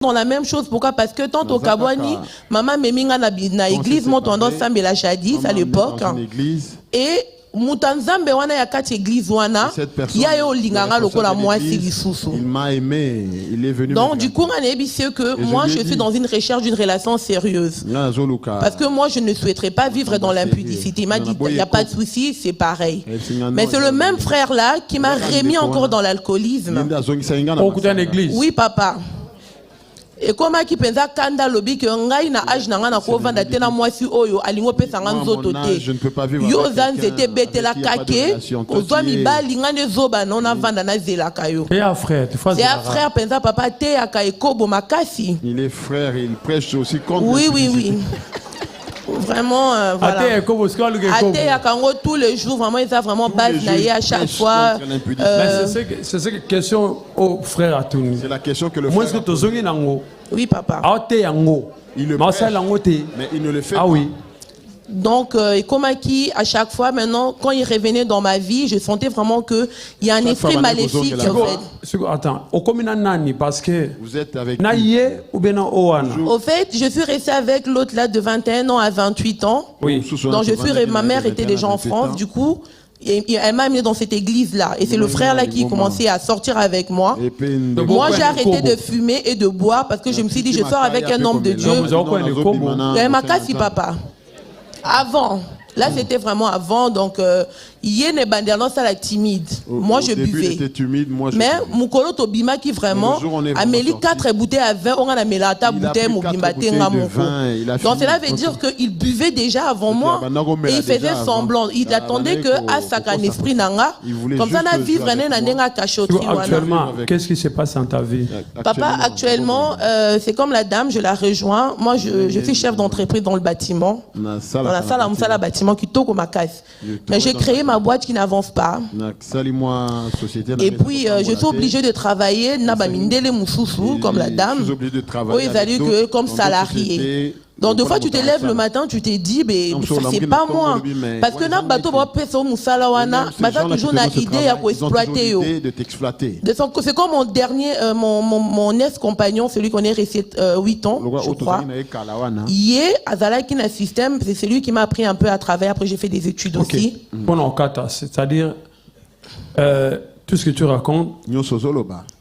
dans la même chose. Pourquoi? Parce que tant au Kabwani, maman Meminga na église, mon tendance semble la jadis à l'époque. Et Mutanzambe wana ya kati église wana, ya yo linganga lokola moi si lisusu. Il m'a aimé, il est venu. Donc du coup, on est sûr que moi je suis dans une recherche d'une relation sérieuse. Parce que moi je ne souhaiterais pas vivre dans l'impudicité. Il m'a dit, il n'y a pas de souci, c'est pareil. Mais c'est le même frère là qui m'a remis encore dans l'alcoolisme. Oui papa. Et comme qui pensa kanda lobi que ngai na âge nanga na ko vanda tena mwasi oyo alingo pesa nga nzoto te. Je ne peux pas vivre. Yo zan c'était betela kake ozwa mibali ngane zoba na vanda na zela kayo. Et un frère, tu fais. C'est un frère pensa papa te akaiko bo makasi. Il est frère, il prêche aussi contre. Oui. Vraiment voilà. Ate yakango tous les jours vraiment ils a vraiment base naïe à chaque fois. C'est cette question au frère à tout. C'est la question que le moi frère. Oui papa. Il le prêche, mais il ne le fait pas. Oui. Donc, Ekomaki, à chaque fois, maintenant, quand il revenait dans ma vie, je sentais vraiment qu'il y a un esprit maléfique. Attends, parce que vous êtes avec au fait, je suis restée avec l'autre là de 21 ans à 28 ans. Oui. Donc, ma mère était déjà en France, du coup. Elle m'a amené dans cette église-là. Et c'est le frère là qui commençait à sortir avec moi. Moi, j'ai arrêté de fumer et de boire parce que je me suis dit, je sors avec un homme de Dieu. Elle m'a cassé, papa. Avant, là c'était vraiment avant, donc il y a une bandana ça la timide. Moi je buvais. Mais Mukolo Tobima qui vraiment a mis 4 bouteilles à vin, on a mis la bouteille Mobimba Tenga Moko. Donc cela veut dire qu'il buvait déjà avant moi et il faisait semblant. Il attendait que à Sakan esprit nanga, comme ça na vivre un nenga cachotri. Actuellement, qu'est-ce qui se passe dans ta vie? Papa, actuellement, c'est comme la dame, je la rejoins. Moi je suis chef d'entreprise dans le bâtiment. Dans la salle à bâtiment qui toque ma casse. Mais j'ai créé ma boîte qui n'avance pas. Et puis je suis obligé de travailler comme la dame. Oui, que comme salarié. Donc deux fois tu te lèves le matin, tu te dis mais c'est pas moi parce que na bateau ba peso musala wana, baza toujours na idée à exploiter yo. C'est comme mon dernier mon ex-compagnon, celui qu'on est resté 8 ans, je crois. Yé azala qui na système, c'est celui qui m'a appris un peu à travailler, après j'ai fait des études aussi. Bon, c'est-à-dire tout ce que tu racontes,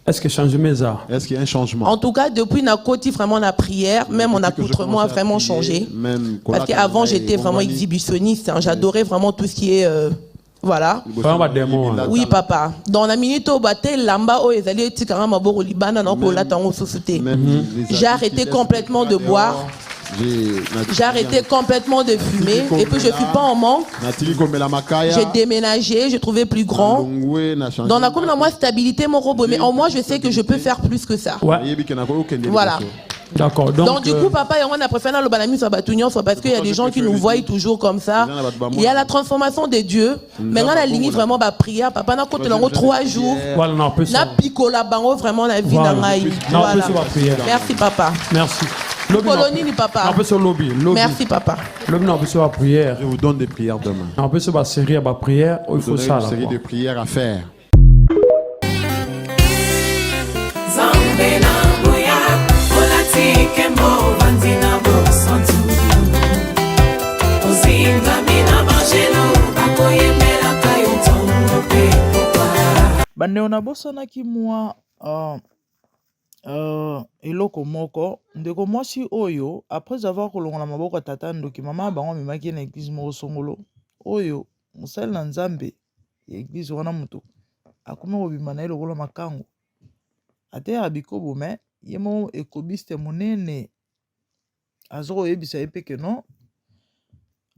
est-ce que change mes arts? Est-ce qu'il y a un changement? En tout cas, depuis Nakoti, vraiment la prière, même mon accoutrement a vraiment changé. Parce qu'avant, j'étais vraiment exhibitionniste. Hein, j'adorais vraiment tout ce qui est... voilà. Oui, papa. Dans la minute où lamba o ezali tikanga maboko libana na ko latango susute. J'ai arrêté complètement de boire. J'ai arrêté complètement de fumer et puis je ne suis pas en manque. J'ai déménagé, j'ai trouvé plus grand. Dans la commune, moi, stabilité, mon robot, mais en moi, je sais que je peux faire plus que ça. Ouais. Voilà. D'accord. Donc du coup, papa, on a préféré le banami sur Batunion, parce qu'il y a des gens qui nous voient toujours comme ça. Il y a la transformation de Dieu. Maintenant, la ligne vraiment ma prière. Papa, n'a côté 3 jours. Na picola bango vraiment la vie d'Angaï. Voilà. Merci, papa. Merci. Colonie ni papa. Merci papa. Je vous donne des prières demain. On peut se faire série à prière. Il faut ça. Une série de prières à faire. Bande on a bosanaki moi eloko moko ndeko mwasi oyo après avoir kolongola maboko ya tata ndoki mama bango amemaki na église moko songolo oyo mosali na nzambe ya église wana moto akoma kobima na ye lokola makango ateyaka bikobo me ye moko ekobiste monene aza koyebisa ye mpe ke non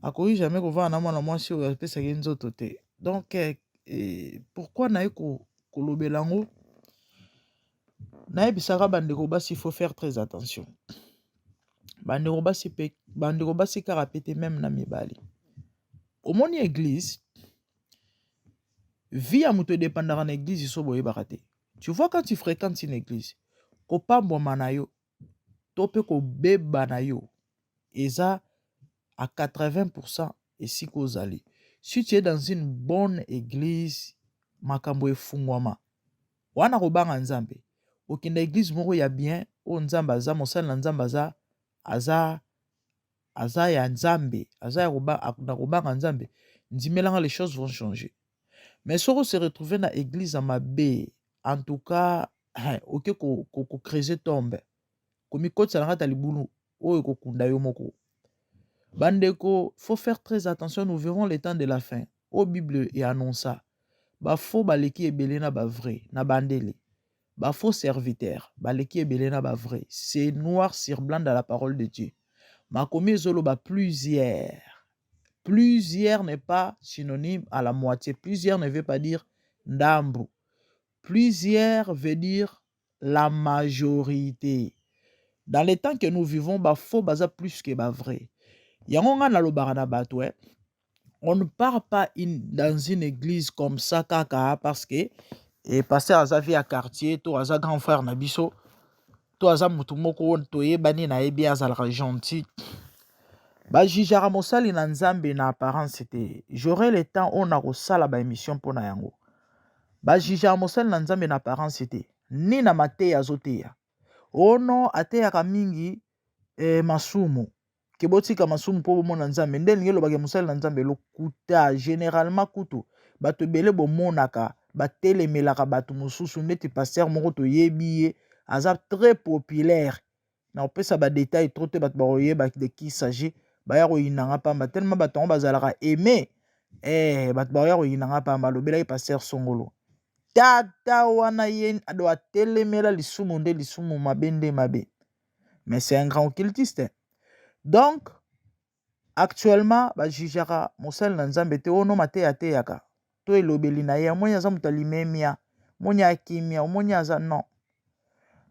akoki jamais kovanda na mwana mwasi oyo apesaki ye nzoto te. Donc pourquoi naye kolobela yango nayebisaka bandeko basi, il faut faire très attention. Bandeko basi kaka pete même na mibali omoni église vie ya moto dépendaka na église so boyebaka te. Tu vois, quand tu fréquentes une église kopambwama na yo to mpe kobeba na yo eza à 80% esika ozali. Si tu es dans une bonne église makambo efungwama wana kobanga nzambe okende église moko ya bien o nzambe aza mosali na nzambe aza ya nzambe aza na kobanga nzambe ndimelanga les choses vont changer. Mais soko se retrouver na église à mabe en tout cas oke ko creuser tombe komikotisa na kata libulu oyo kokunda yo moko. Bandeko, faut faire très attention, nous verrons les temps de la fin. Au Bible et annonça. Ba faux baleki ebele na ba vrai na bandele. Ba faux serviteur baleki ebele na ba vrai. C'est noir sur blanc dans la parole de Dieu. Makomi zolo ba plusieurs. Plusieurs n'est pas synonyme à la moitié. Plusieurs ne veut pas dire ndambu. Plusieurs veut dire la majorité. Dans les temps que nous vivons, ba faux baza plus que ba vrai. Yangonga na lobara na bato, on ne part pas dans une église comme ça kaka parce que pasteur azavi à quartier, to aza grand frère na biso, to aza mutu moko to yebani na yebi azalaka gentil. Ba jijara mosali na nzambe na apparence c'était. J'aurai le temps on a kosala ba émission pona yango. Ba jijara mosali na nzambe na apparence c'était. Ni na mateya azoteya. Ono ateyaka mingi masumu. Kebotika masumu po bomona nzambe ndenge ngelo bage musali na nzambe lokuta généralement kutu bato belé bomonaka batelemelaka bato mususu ndeti pasteur moko to yebi aza très populaire na opesa ba détail trop te bato baroyeba de qui s'agit baya ko inanga pamba tellement bato bazalaka aimer bato baya ko inanga pamba lobela pasteur Songolo tata wana yen ado atelemela lisumu nde lisumu mabende mabe mais c'est un grand occultiste. Donc, actuellement, ba jijaka mosel na nzambe te ono mateya teyaka. To elobeli na ye, monya za mutalimemia, monya kimia, monya za non.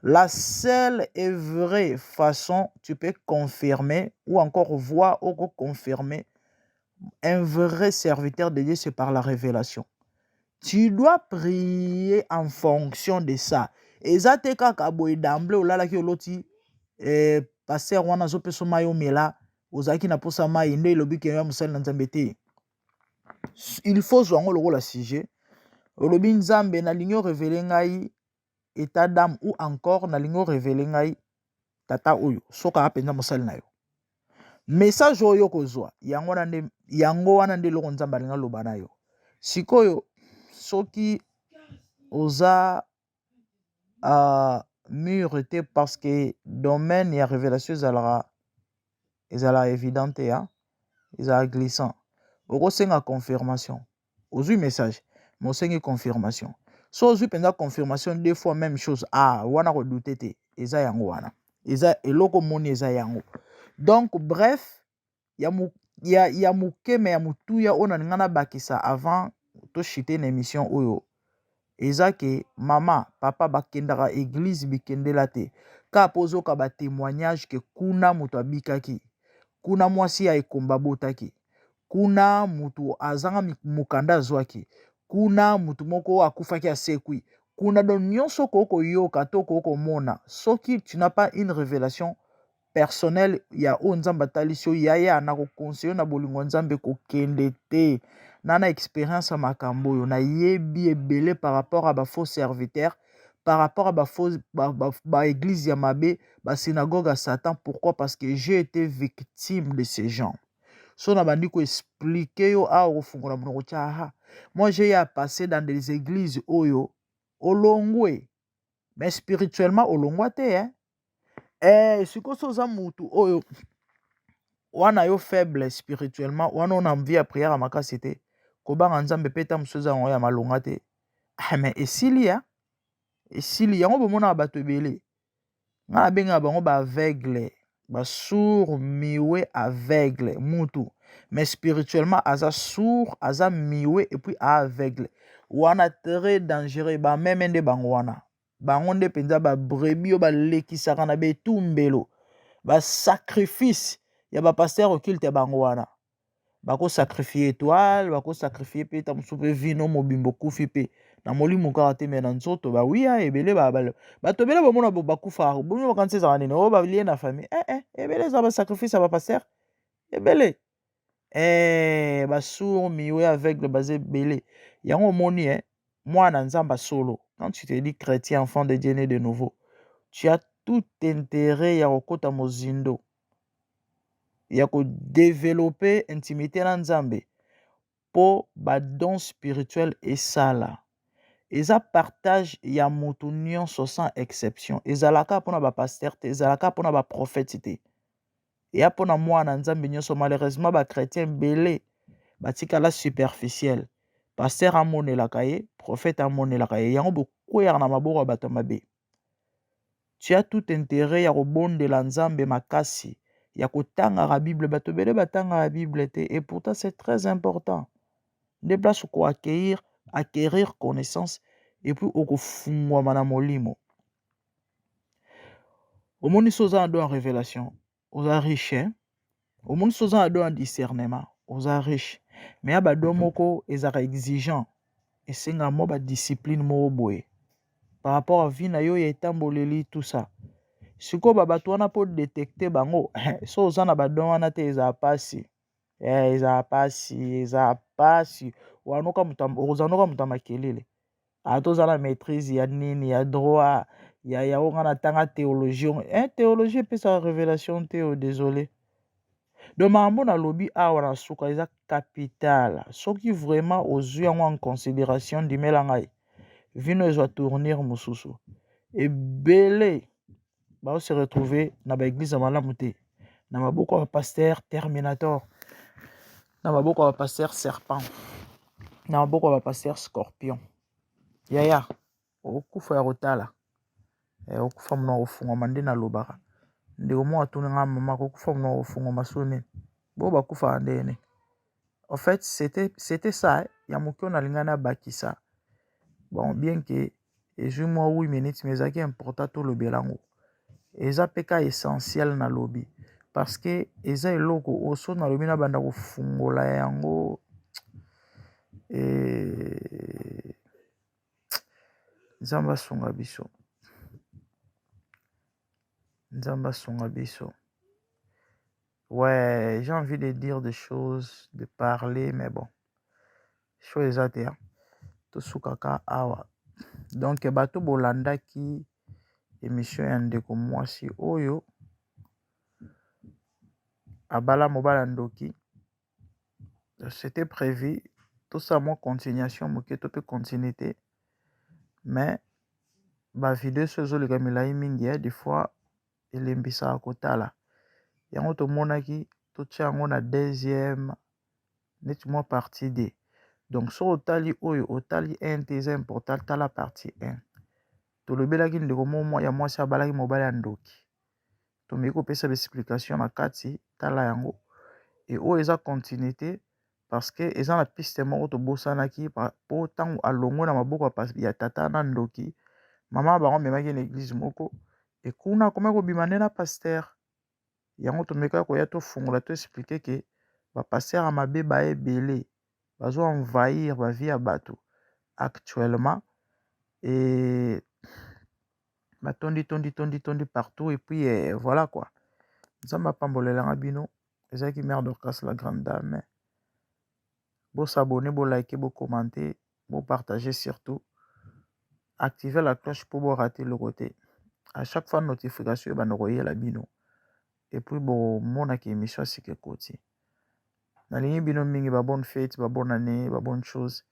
La seule et vraie façon tu peux confirmer ou encore voir ou confirmer un vrai serviteur de Dieu, c'est par la révélation. Tu dois prier en fonction de ça. Et ça te kaka boy d'emblée ou la ki oloti pasteur wana zo peso mayo mela ozaki na posa mai nde lobi ke ya musali na nzambe te. Il faut zwango loko la sujet lobi nzambe na lingo révéler ngai état d'âme ou encore na lingo révéler ngai tata oyo soka apenza musali na yo. Message oyo kozwa yango wana nde loko nzambe alinga loba na yo. Sikoyo soki oza mur était parce que domaine et révélation ezala évidente ya ezala glissant okosenga confirmation ozui message mais osengi confirmation so ozui penza confirmation deux fois même chose wana ko douter te eza yango wana eza eloko moni eza yango. Donc bref ya mukeme ya mutuya ona ngana bakisa avant to chiter une émission oyo eza ke mama papa bakendaka église bikendela te ka pozoka ba témoignage ke kuna mutu abikaki kuna mwasi ya ekomba botaki kuna mutu azanga mukanda azwaki kuna mutu moko akufaki asekwi kuna don nyonso koko yoka to koko mona soki tu n'as pas une révélation personnelle ya o nzamba talisio ya na ko conseiller na bolingo nzambe ko kende te nana expérience makambo yo na yebi ebele par rapport à ba faux serviteurs par rapport à ba église ya mabe ba synagogue à Satan. Pourquoi? Parce que j'ai été victime de ces gens. So na bandi ko expliquer yo au fungola munoko tia moi j'ai à passer dans des églises oyo olongwe mais spirituellement olongwa te sikoso za mutu oyo wana yo faible spirituellement wana on a envie à prière à makasi te kobanga nzambe peta musoza ngo ya malonga te mais esilia yango bomona bato ebele nga benga bango ba aveugle ba sourd miwe aveugle mutu mais spirituellement aza sourd aza miwe et puis aveugle wana très dangereux ba même nde bango wana bango nde penza ba brebis ba lekisaka na betumbelo ba sacrifice ya ba pasteur occulte bango wana bako sacrifier étoile bako sacrifier pe ta musupe vino mobimbo kufi pe na molimo kaka te me na nzoto ba wiya ebele bato ebele bomona bakufa bomi bakanisi ezaka nini oyo balie na famille ebele eza ba sacrifice ya ba pasteur ebele basour miwe aveugle baza ebele yango omoni mwana nzamba solo quand tu te dis chrétien, enfant de Dieu né de nouveau, tu as tout intérêt à okota mozindo. Il y a que développer intimité dans Nzambe pour ba don spirituel et ça là. Et ça partage ya moutunion sans exception. Et ça la ka pona ba pasteur, et ça la ka pona ba prophète. Et a pona moi na Nzambe nyonso malheureusement ba chrétien belé ba tikala superficiel. Pasteur amone la kaye, prophète amone la kaye. Yango beaucoup ya na maboko bato mabe. Tu as tout intérêt à rebonde la Nzambe makasi. Il y a kotanga la Bible, bato bele batanga la Bible et pourtant c'est très important. Des places où acquérir connaissance et puis au fungwa mana molimo. Au monde soza ado en révélation, aux riches. Au monde soza ado en discernement, aux riches. Mais à bado moko ezara exigeant et c'est nga mo ba discipline mo boye. Par rapport à vie na yo yetamboleli tout ça. Siko babato wana po détecter bango so ozana badon wana te eza pasi eza pasi wanoka ozanoka mutama kelele ato zana maîtrise ya nini ya droit ya ongana tanga théologie théologie pe sa révélation te désolé donc mambo na lobi awa na suka eza capital soki vraiment ozwi yango en considération dimela ngai vino ezwa tournir mususu ebele va se retrouver dans l'église de Malamouté. Dans ma boko pasteur Terminator. Dans ma boko pasteur Serpent. Dans ma boko pasteur Scorpion. Yaya. Okufa ya rotala. Okufa mna ofunga mande na lobara. Ndeko mo atuna nga mama okufa mna ofunga masone. Bo bakufa andene. En fait, c'était ça. Ya mukyo na lingana bakisa. Bon, bien que je moi 8 minutes mais ça qui est important tout le belango. Eza peka essentiel na lobby parce que eza eloko oso na lobby na banda ko fungola yango Nzamba sunga biso ouais j'ai envie de dire des choses de parler mais bon chose ezate to sukaka awa donc bato bolanda ki émission ya ndeko mwasi oyo abala mobala ndoki c'était prévu tout ça moi continuation moke to pe continuité mais ba vidéo sozo le kamilai mingi ya des fois elembisa kotala yango to monaki to tchango na deuxième net moi partie 2 donc so otali oyo otali 1 c'est important tala partie 1 tolobelaki ndeko mo ya mwasi abalaki mobali ya ndoki tomeki kopesa explication na kati tala yango et oyo eza continuité parce que eza na piste moko tobosanaki po ntango alongo na maboko ya tata na ndoki mama bango amemaki na église moko et kuna akomaki kobima nde na paster yango tomekaki koya tofungola to explike ke bapaster ya mabe baebele bazo envahir bavie ya bato actuellement et tondi partout et puis voilà quoi. Nzamba pambolelanga bino ezaki mère Dorcas la grande dame. Bo s'abonner, bo liker, bo commenter, bo partager surtout. Activer la cloche pour bo rater le côté. À chaque fois notification ba noyer la bino. Et puis bo mona ki émission c'est que côté. Nalingi bino mingi ba bonne fête, ba bonne année, ba bonne chose.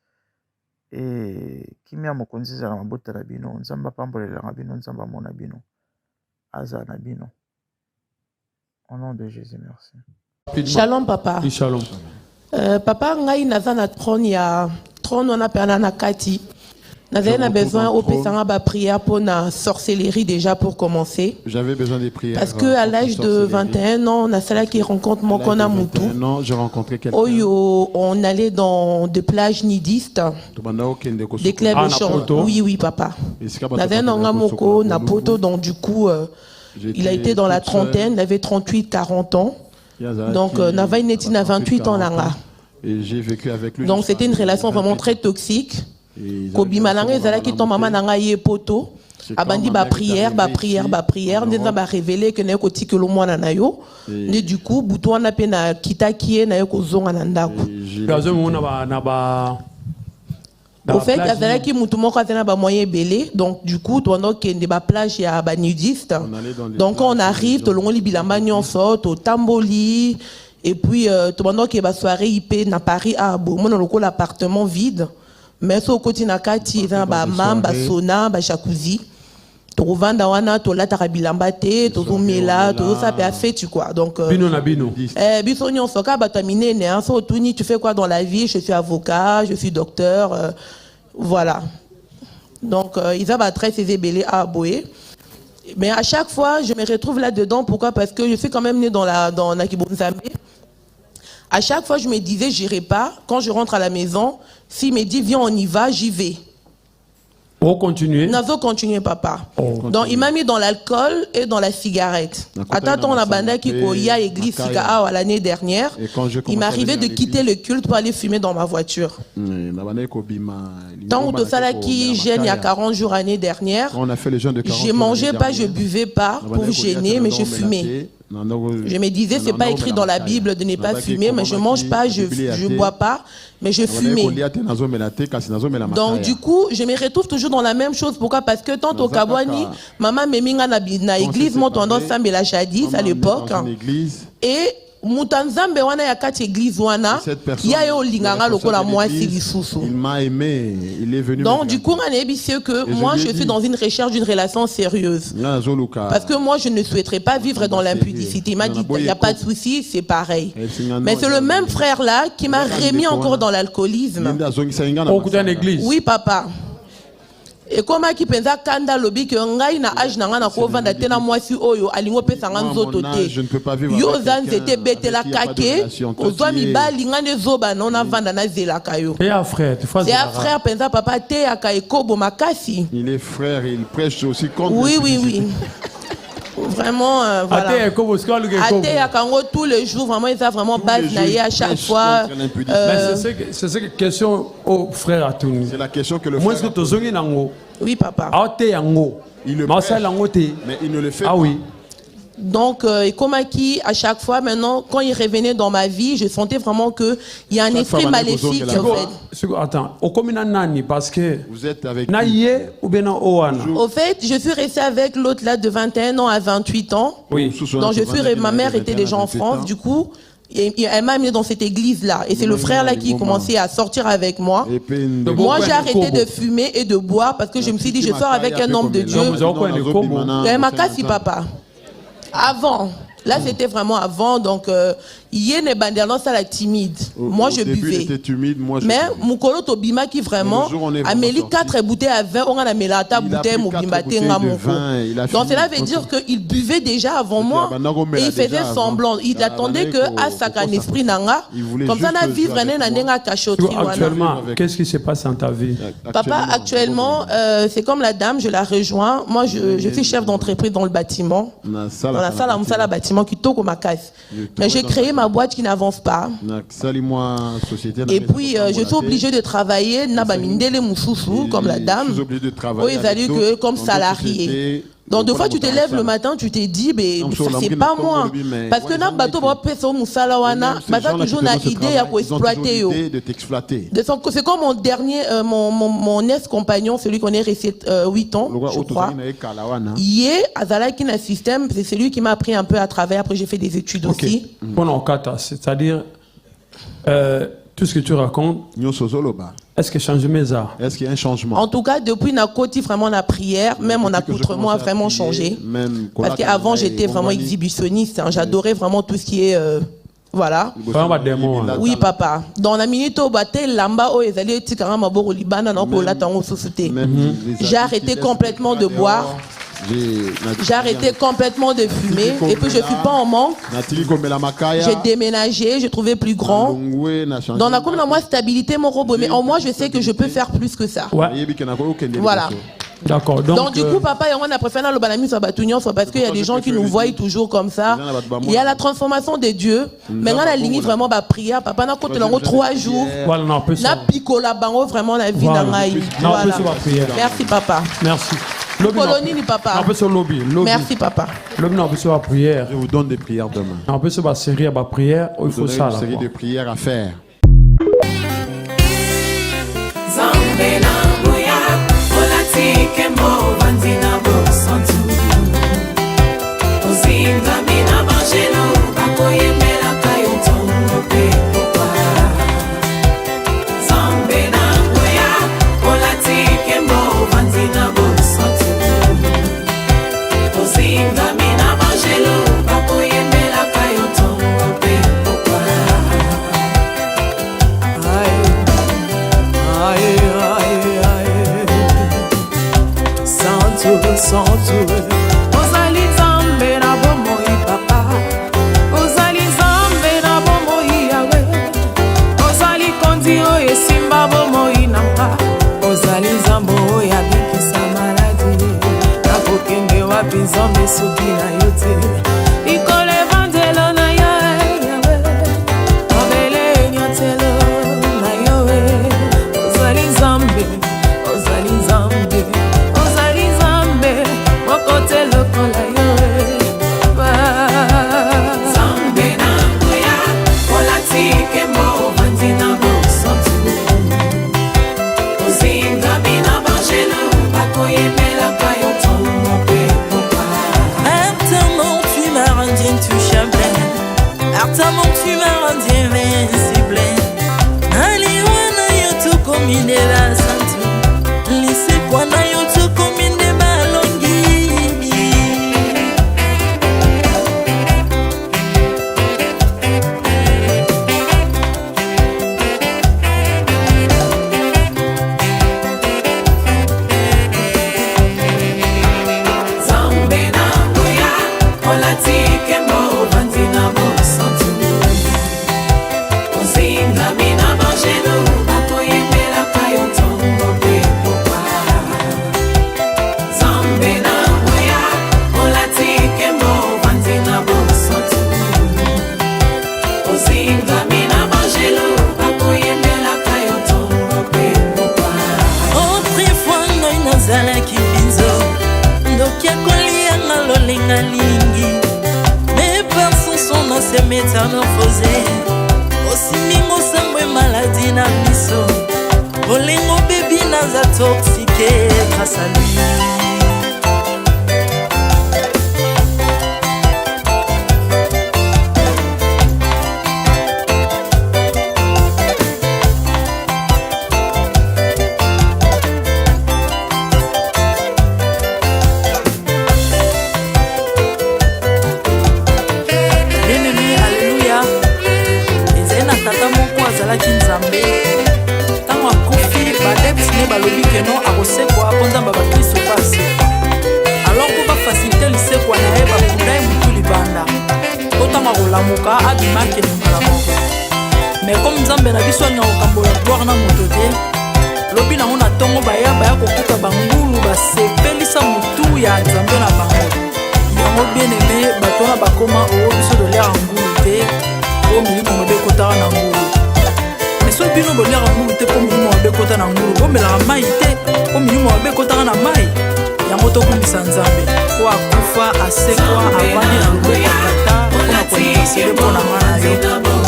Et kimia mokonzi za mabota la bino nzamba pambolela la bino nzamba mona bino aza na bino au nom de Jésus merci. Shalom papa. Shalom. Papa ngai naza na trône ya trône on appelle na kati. J'avais besoin au pesanga ba prière pour la sorcellerie déjà pour commencer. J'avais besoin des prières. Parce que à l'âge de 21 ans, on a cela qui rencontre mon kona mutu. Non, j'ai rencontré quelqu'un. On allait dans des plages nudistes. Des clubs de chant. Oui papa. N'avait un moko na poto donc du coup il a été dans la trentaine, il avait 38-40 ans. Donc n'avait neti na 28 ans là. Et j'ai vécu avec lui. Donc c'était une relation vraiment très toxique. Kobi malanga ezala ki ton maman nanga ye poto abandi ba prière ndenza ba révéler que na ko tikelo mwana na yo ne du coup buto wana pe na kitaki na yo ko zonga na ndako gazo mona ba Au fait, azalaki mutu moko azana ba moyen belé, donc du coup, pendant qu'il y a des plages, il y a ba nudistes. Donc on arrive, tout le monde bilamba nyonso, to tamboli, et puis pendant qu'il y a ba soirée IP na Paris à Bourg, on a l'appartement vide, mais sur côté na kati, il y a ba mam, ba sauna, ba jacuzzi. To vanda wana to la tarabilamba te, to mela, to ça peut faire tu quoi. Donc bino na bino. Biso nyonso ka batamine né, hein, so tuni tu fais quoi dans la vie? Je suis avocat, je suis docteur. Voilà. Donc, ils avaient très ces ébélés à Aboé. Mais à chaque fois, je me retrouve là-dedans. Pourquoi? Parce que je suis quand même née dans Nakibonzambe. À chaque fois, je me disais, j'irai pas. Quand je rentre à la maison, s'il me dit, viens, on y va, j'y vais. Pour continuer? Nazo continuer, papa. Donc, il m'a mis dans l'alcool et dans la cigarette. Attends, la banda qui koya église Sika l'année dernière. Il m'arrivait de quitter le culte pour aller fumer dans ma voiture. Tant que ça là qui gêne il y a 40 jours l'année dernière, je mangeais pas, je buvais pas pour gêner, mais je fumais. Je me disais, c'est pas écrit dans la Bible de ne pas fumer, mais je mange pas, je bois pas, mais je fumais. Donc du coup, je me retrouve toujours dans la même chose. Pourquoi? Parce que tant au Kabwani, maman m'eminga na église, mon tendance sambe la jadis à l'époque, et mutanzambe wana ya kati église wana ya yo linganga lokola moi si lisusu. Il m'a aimé, il est venu. Donc du coup on est sûr que moi je suis dans une recherche d'une relation sérieuse. Parce que moi je ne souhaiterais pas vivre dans l'impudicité. Il m'a dit il n'y a pas de souci, c'est pareil. Mais c'est le même frère là qui m'a remis encore dans l'alcoolisme. Oui papa. Et comme qui pensa kanda lobi que ngai na âge na ngana ko vanda tena mwasi oyo alingo pesa nganzo te. Yo zan c'était betela kake ozwa mibali ngane zoba na vanda na zela kayo. Et un frère, tu fais un frère pensa papa te akaiko bo makasi. Il est frère, il prêche aussi contre. Oui. Vraiment, voilà. Ate Yakango tous les jours, vraiment, ils ont vraiment base naïe à chaque fois. C'est cette question au frère Atouni. C'est la question que le frère. Oui, papa. Il le prêche, mais il ne le fait pas. Ah oui. Donc, Komaki, à chaque fois, maintenant, quand il revenait dans ma vie, je sentais vraiment qu'il y a un esprit maléfique. Attends, au combien nani parce que vous êtes avec Naïe ou bien Oana. Au fait, je suis restée avec l'autre là de 21 ans à 28 ans. Oui. Donc, ma mère était déjà en France, du coup. Elle m'a amené dans cette église-là. Et c'est le frère là qui commençait à sortir avec moi. Moi, j'ai arrêté de fumer et de boire parce que je me suis dit, je sors avec un homme de Dieu. Elle m'a cassé, papa. Avant, là c'était vraiment avant, donc il y a une bandana ça la timide. Moi je buvais. Mais Mukolo Tobima qui vraiment a mis 4 bouteilles à vin, on a mis la bouteille Mobimba Tenga Moko. Donc cela veut dire qu'il buvait déjà avant moi et il faisait semblant. Il attendait que à Sakan esprit nanga, comme ça na vivre nanenga cachotri. Actuellement, qu'est-ce qui se passe dans ta vie? Papa, actuellement, c'est comme la dame, je la rejoins. Moi je suis chef d'entreprise dans le bâtiment. Dans la salle à bâtiment qui toque ma casse. Mais j'ai créé ma boîte qui n'avance pas. Et puis je suis obligé de travailler comme la dame. Oui, comme salarié. Donc deux fois tu te lèves le matin, tu te dis mais c'est pas moi parce que na bateau ba peso musala wana baza toujours na idée à exploiter yo. C'est comme mon dernier mon ex-compagnon, celui qu'on est resté 8 ans je crois. Yé azalaki na système, c'est celui qui m'a appris un peu à travers, après j'ai fait des études aussi. Bon kata, c'est-à-dire tout ce que tu racontes, est-ce que change mes arts? Est-ce qu'il y a un changement? En tout cas, depuis Nakoti, vraiment la prière, même mon accoutrement a vraiment changé. Parce qu'avant, j'étais vraiment exhibitionniste. Hein, j'adorais vraiment tout ce qui est... voilà. Oui, papa. Dans la minute où lamba o ezali tikanga maboko libana na ko latango susute. J'ai arrêté complètement de boire. J'ai arrêté complètement de fumer et puis je ne suis pas en manque. J'ai déménagé, j'ai trouvé plus grand. Dans la commune, moi, stabilité, mon robot, mais en moi, je sais que je peux faire plus que ça. Ouais. Voilà. D'accord. Donc du coup, papa, on a préféré le banami sur Batunion parce qu'il y a des gens qui nous voient toujours comme ça. Il y a la transformation de Dieu. Maintenant, la ligne vraiment ma prière. Papa, on a compté 3 jours. Voilà, on peut ça. On a picola bango vraiment la vie d'Angaï. Voilà. Merci, papa. Merci. Colonie ni papa. Merci papa. Lobby, on peut se la prière. Je vous donne des prières demain. On peut se la série à prière. Il faut ça. Une série de prières à faire.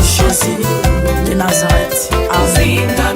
Jésus de Nazareth. Amen.